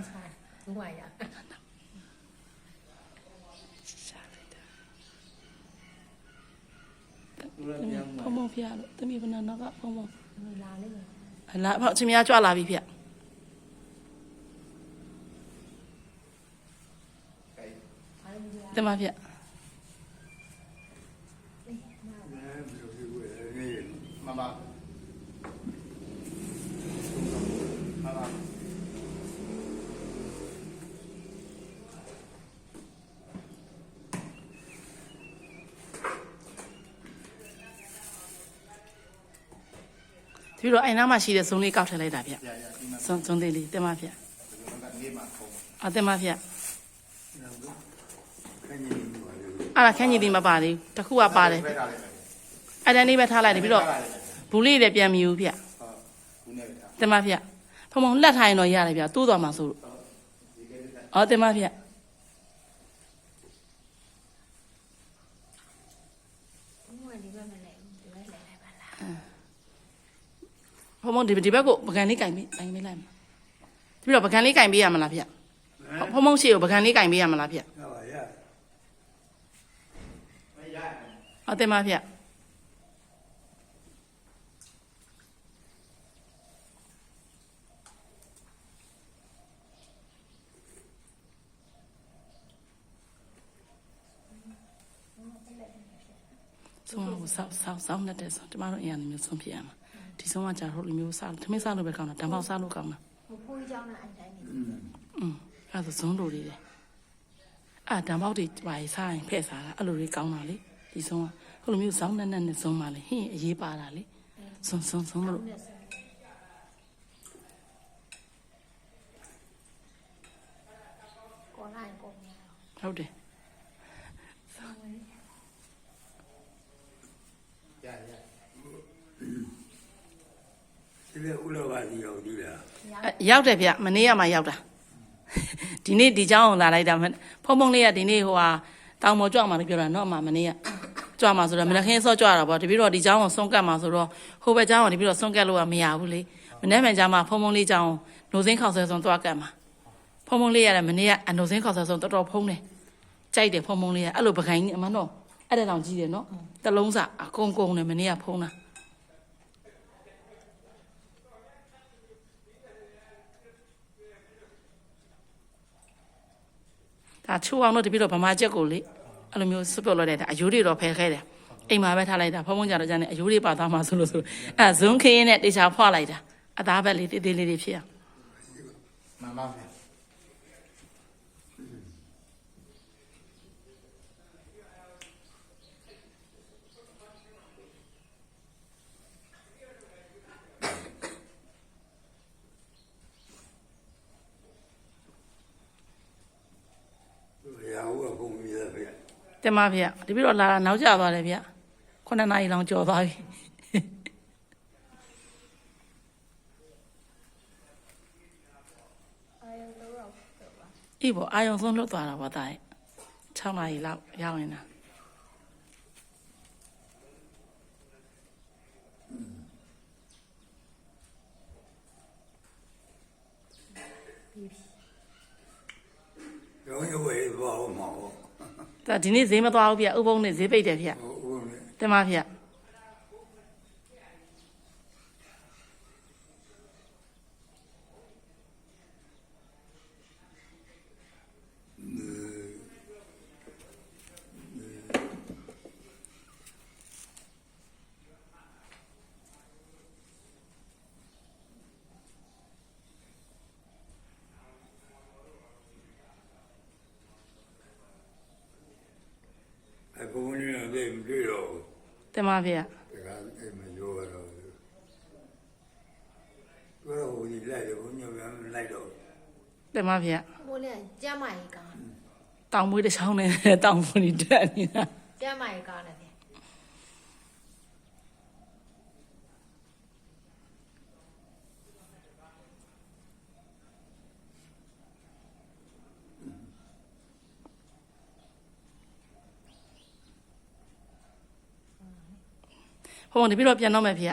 ใช่รู้ไหมอ่ะဖုံဖုံဖျားလို့တမီဘနာနောက်ကဖုံဖုံ มีลาเล่น လာဖောက်ချင်းများကြွလာပြီဖျက် อะไรมีลา တင်ပါဖျက် 妈妈，妈妈。 ပြီးတော့အိမ်နားမှာရှိတဲ့ဇုံလေးကောက်ထည့်လိုက်တာဖျက် 呀呀，你们 ဇုံသေးလေးတင်ပါဖျက် 那个立马投。 အတင်ပါဖျက် 看你 အဲ့ဒါခန်းကြီးဒီမပါသေးဘူးတစ်ခုကပါတယ် 快点来。 အဲ့တန်းလေးပဲထားလိုက်တယ်ပြီးတော့ဘူးလေးလည်းပြန်မယူဖျက် 好，姑娘的。 တင်ပါဖျက်ဖုံဖုံလက်ထိုင်တော့ရတယ်ဗျတိုးသွားမှာဆိုလို့အော်တင်ပါဖျက် รู้ไหมดีแบบไหนดีแบบไหนบ้างล่ะ ဖုံဖုံဒီဘက်ကိုပကံလေးကင်ပေးလိုက်မှာပြီးတော့ပကံလေးကင်ပေးရမလားဖျက်ဖုံဖုံရှေ့ကိုပကံလေးကင်ပေးရမလားဖျက် 那玩意儿。没呀。 အော်တင်ပါဖျက်ဆုံးအောင်စောင်းနေတဲ့ဆိုကျမတို့အရင်မျိုးဆုံးဖြစ်ရမှာဒီဆုံးကကြာတော့လူမျိုးစားထမင်းစားလို့ပဲကောင်းတာတံပေါက်စားလို့ကောင်းတာ หมูพูดเจ้าน่ะไอ้ใจนี่ အဲ့ဒါဇုံလိုတွေတယ်အဲ့တံပေါက်တွေပါရေးစားရင်ဖဲ့စားတာအဲ့လိုတွေကောင်းတာလေဒီဆုံးကဟိုလိုမျိုးဇောင်းနဲ့နဲ့ဇုံပါလေဟင်းအရေးပါတာလေဇုံမလို့ ก่อนหน้าโกงเนี่ย ဟုတ်တယ် 呀呀。这个乌拉瓦是有的了， ရောက်တယ်ဗျမနေ့ကမှရောက်တာဒီနေ့ဒီเจ้าကိုလာလိုက်တာဖုံဖုံလေးကဒီနေ့ဟိုဟာတောင်ပေါ်ကြွမှာလို့ပြောတာเนาะအမမနေ့ကကြွမှာဆိုတော့မနက်ခင်းစောကြွတာပေါ့တပြီးတော့ဒီเจ้าကိုဆုံးကတ်မှာဆိုတော့ဟိုဘက်เจ้าကိုတပြီးတော့ဆုံးကတ်လို့ကမရဘူးလေမနေ့မှန်เจ้าမှာဖုံဖုံလေးเจ้าကိုနိုစင်းခေါက်ဆွဲဆုံးသွားကတ်မှာဖုံဖုံလေးရတယ်မနေ့ကနိုစင်းခေါက်ဆွဲဆုံးတော်တော်ဖုံးတယ်ကြိုက်တယ်ဖုံဖုံလေးကအဲ့လိုပခိုင်းအမတော့အဲ့ဒါတောင်ကြီးတယ်เนาะတလုံးစအကုန်ကုန်တယ်မနေ့ကဖုံးတာဒါချိုးအောင်တော့တပြီးတော့ဗမာချက်ကိုလေအဲ့လိုမျိုးစွပ်ပြုတ်လိုက်တဲ့အယိုးတွေတော့ဖယ်ခဲတယ်အိမ်မှာပဲထားလိုက်တာဖုံဖုံကြတော့ကျန်နေအယိုးတွေပါသွားမှာဆိုလို့ဆိုအဲ့ဇွန်းခင်းနဲ့တေချာဖွာလိုက်တာအသားဘက်လေးတေးသေးလေးတွေဖြစ်အောင် 妈妈。 然后我公寓的呗， တင်ပါဗျတပြီးတော့လာတာနောက်ကျသွားတယ်ဗျ9နာရီလောက်ကြော်သွားပြီ อะไรรู้เราเกิดว่า အေးပေါ့အာယုံဆုံးလွတ်သွားတာပေါ့တာရဲ့6နာရီလောက်ရောက်ရင်တာ 然后有尾巴我毛， ဒါဒီနေ့ဈေးမသွားဘူးဗျဥပုံနဲ့ဈေးပိတ်တယ်ဗျ 我们 တင်ပါဗျ 还公寓那对不对喽？ တင်ပါဗျ 这个哎没有了，我说我你来的，我你们来的， တင်ပါဗျ โมเนี่ยแจ้ใหม่กา တောင်မွေးတစ်ချောင်းနဲ့တောင်မွေးတက်နေတာ แจ้ใหม่กาเนี่ย ဖုံတပြီးတော့ပြန်တော့မယ်ဗျ